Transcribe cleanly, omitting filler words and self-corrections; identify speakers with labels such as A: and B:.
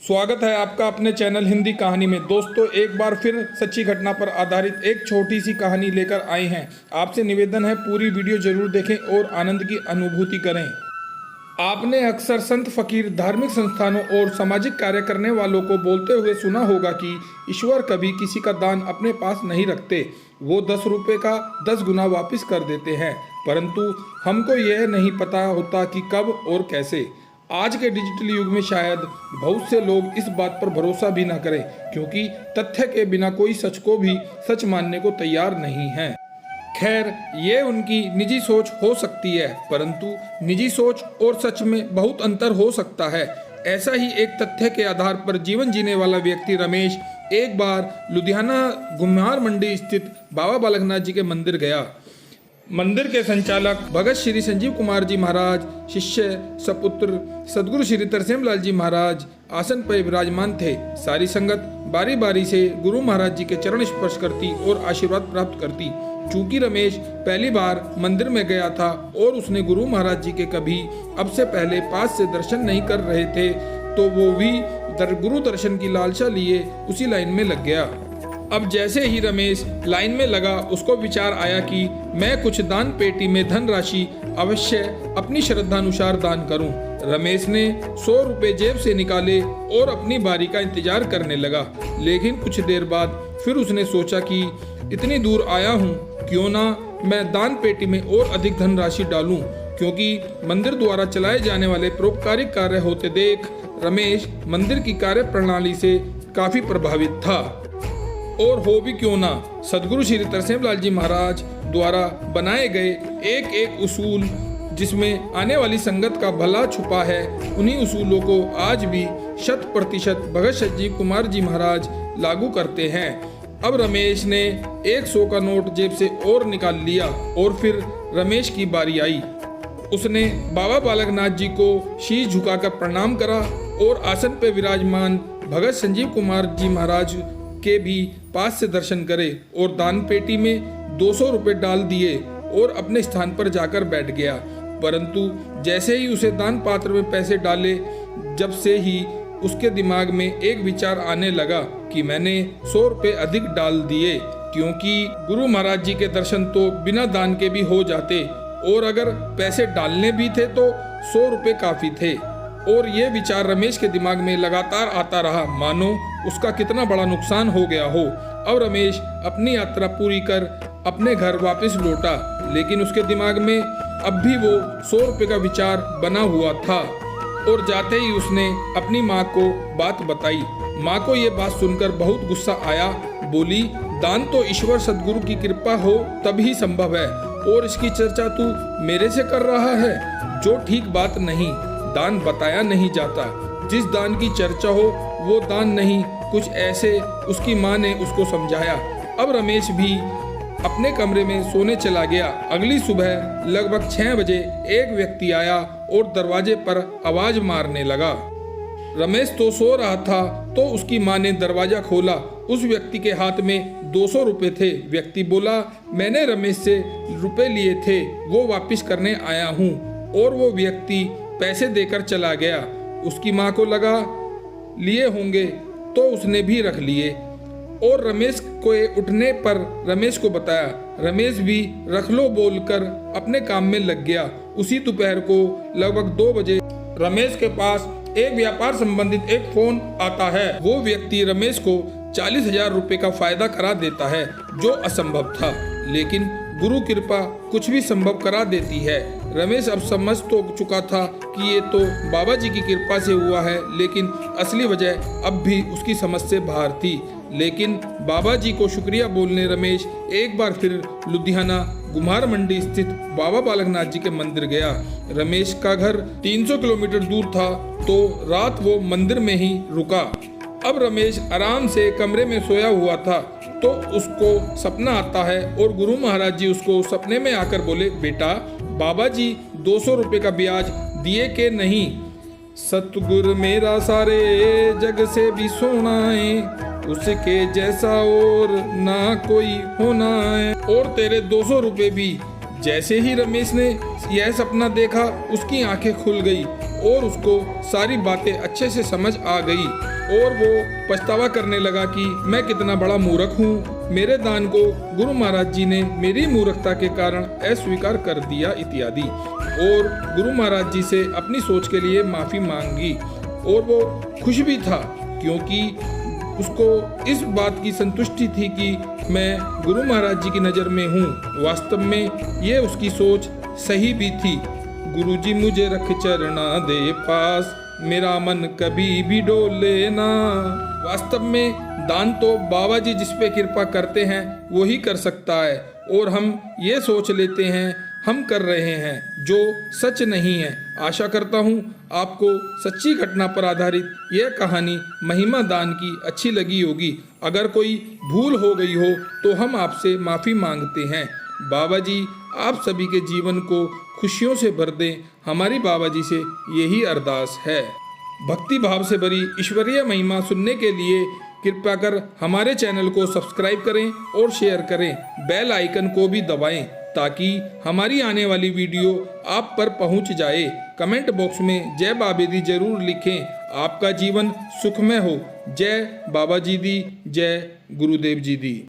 A: स्वागत है आपका अपने चैनल हिंदी कहानी में। दोस्तों, एक बार फिर सच्ची घटना पर आधारित एक छोटी सी कहानी लेकर आए हैं। आपसे निवेदन है पूरी वीडियो जरूर देखें और आनंद की अनुभूति करें। आपने अक्सर संत फकीर, धार्मिक संस्थानों और सामाजिक कार्य करने वालों को बोलते हुए सुना होगा कि ईश्वर कभी किसी का दान अपने पास नहीं रखते, वो 10 रुपये का 10 गुना वापस कर देते हैं। परंतु हमको यह नहीं पता होता कि कब और कैसे। आज के डिजिटल युग में शायद बहुत से लोग इस बात पर भरोसा भी ना करें, क्योंकि तथ्य के बिना कोई सच को भी सच मानने को तैयार नहीं है। खैर, ये उनकी निजी सोच हो सकती है, परंतु निजी सोच और सच में बहुत अंतर हो सकता है। ऐसा ही एक तथ्य के आधार पर जीवन जीने वाला व्यक्ति रमेश एक बार लुधियाना घुमार मंडी स्थित बाबा बालकनाथ जी के मंदिर गया। मंदिर के संचालक भगत श्री संजीव कुमार जी महाराज, शिष्य सपुत्र सदगुरु श्री तरसेम लाल जी महाराज आसन पर विराजमान थे। सारी संगत बारी बारी से गुरु महाराज जी के चरण स्पर्श करती और आशीर्वाद प्राप्त करती। चूंकि रमेश पहली बार मंदिर में गया था और उसने गुरु महाराज जी के कभी अब से पहले पास से दर्शन नहीं कर रहे थे, तो वो भी गुरु दर्शन की लालसा लिए उसी लाइन में लग गया। अब जैसे ही रमेश लाइन में लगा, उसको विचार आया कि मैं कुछ दान पेटी में धनराशि अवश्य अपनी श्रद्धानुसार दान करूं। रमेश ने 100 रुपये जेब से निकाले और अपनी बारी का इंतजार करने लगा। लेकिन कुछ देर बाद फिर उसने सोचा कि इतनी दूर आया हूं, क्यों ना मैं दान पेटी में और अधिक धनराशि डालूं, क्योंकि मंदिर द्वारा चलाए जाने वाले परोपकारी कार्य होते देख रमेश मंदिर की कार्य प्रणाली से काफी प्रभावित था। और हो भी क्यों ना, सदगुरु श्री तरसेम लाल जी महाराज द्वारा बनाए गए एक एक उसूल जिसमें आने वाली संगत का भला छुपा है, उन्हीं उसूलों को आज भी 100% भगत संजीव कुमार जी महाराज लागू करते हैं। अब रमेश ने 100 का नोट जेब से और निकाल लिया और फिर रमेश की बारी आई। उसने बाबा बालकनाथ जी को शीश झुकाकर प्रणाम करा और आसन पर विराजमान भगत संजीव कुमार जी महाराज के भी पास से दर्शन करे और दान पेटी में 200 रुपये डाल दिए और अपने स्थान पर जाकर बैठ गया। परंतु जैसे ही उसे दान पात्र में पैसे डाले, जब से ही उसके दिमाग में एक विचार आने लगा कि मैंने 100 रुपये अधिक डाल दिए, क्योंकि गुरु महाराज जी के दर्शन तो बिना दान के भी हो जाते और अगर पैसे डालने भी थे तो 100 रुपये काफी थे। और ये विचार रमेश के दिमाग में लगातार आता रहा, मानो उसका कितना बड़ा नुकसान हो गया हो। अब रमेश अपनी यात्रा पूरी कर अपने घर वापस लौटा, लेकिन उसके दिमाग में अब भी वो 100 रुपये का विचार बना हुआ था। और जाते ही उसने अपनी माँ को बात बताई। माँ को ये बात सुनकर बहुत गुस्सा आया। बोली, दान तो ईश्वर सदगुरु की कृपा हो तभी संभव है, और इसकी चर्चा तू मेरे से कर रहा है, जो ठीक बात नहीं। दान बताया नहीं जाता, जिस दान की चर्चा हो वो दान नहीं, कुछ ऐसे उसकी माँ ने उसको समझाया। अब रमेश भी अपने कमरे में सोने चला गया। अगली सुबह लगभग 6 बजे एक व्यक्ति आया और दरवाजे पर आवाज मारने लगा। रमेश तो सो रहा था तो उसकी माँ ने दरवाजा खोला। उस व्यक्ति के हाथ में 200 रुपये थे। व्यक्ति बोला, मैंने रमेश से रुपए लिए थे, वो वापस करने आया हूँ। और वो व्यक्ति पैसे देकर चला गया। उसकी माँ को लगा लिए होंगे तो उसने भी रख लिए और रमेश को उठने पर रमेश को बताया। रमेश भी रख लो बोलकर अपने काम में लग गया। उसी दोपहर को लगभग 2 बजे रमेश के पास एक व्यापार संबंधित एक फोन आता है। वो व्यक्ति रमेश को 40,000 रुपए का फायदा करा देता है, जो असंभव था, लेकिन गुरु कृपा कुछ भी संभव करा देती है। रमेश अब समझ तो चुका था कि ये तो बाबा जी की कृपा से हुआ है, लेकिन असली वजह अब भी उसकी समझ से बाहर थी। लेकिन बाबा जी को शुक्रिया बोलने रमेश एक बार फिर लुधियाना घुमार मंडी स्थित बाबा बालकनाथ जी के मंदिर गया। रमेश का घर 300 किलोमीटर दूर था, तो रात वो मंदिर में ही रुका। अब रमेश आराम से कमरे में सोया हुआ था, तो उसको सपना आता है और गुरु महाराज जी उसको सपने में आकर बोले, बेटा, बाबा जी 200 रुपये का ब्याज दिए के नहीं? सतगुरु मेरा सारे जग से भी सोना है, उसके जैसा और ना कोई होना है, और तेरे 200 रुपये भी। जैसे ही रमेश ने यह सपना देखा, उसकी आंखें खुल गई और उसको सारी बातें अच्छे से समझ आ गई और वो पछतावा करने लगा कि मैं कितना बड़ा मूर्ख हूँ, मेरे दान को गुरु महाराज जी ने मेरी मूर्खता के कारण अस्वीकार कर दिया इत्यादि। और गुरु महाराज जी से अपनी सोच के लिए माफ़ी मांगी और वो खुश भी था, क्योंकि उसको इस बात की संतुष्टि थी कि मैं गुरु महाराज जी की नज़र में हूँ। वास्तव में ये उसकी सोच सही भी थी। गुरुजी मुझे रख चरना दे पास, मेरा मन कभी भी डोले ना। वास्तव में दान तो बाबा जी जिस पे कृपा करते हैं वो ही कर सकता है, और हम ये सोच लेते हैं हम कर रहे हैं, जो सच नहीं है। आशा करता हूँ आपको सच्ची घटना पर आधारित यह कहानी महिमा दान की अच्छी लगी होगी। अगर कोई भूल हो गई हो तो हम आपसे माफ़ी मांगते हैं। बाबा जी आप सभी के जीवन को खुशियों से भर दें, हमारी बाबा जी से यही अरदास है। भक्ति भाव से भरी ईश्वरीय महिमा सुनने के लिए कृपया कर हमारे चैनल को सब्सक्राइब करें और शेयर करें। बेल आइकन को भी दबाएं ताकि हमारी आने वाली वीडियो आप पर पहुंच जाए। कमेंट बॉक्स में जय बाबे दी जरूर लिखें। आपका जीवन सुखमय हो। जय बाबा जी दी, जय गुरुदेव जी दी।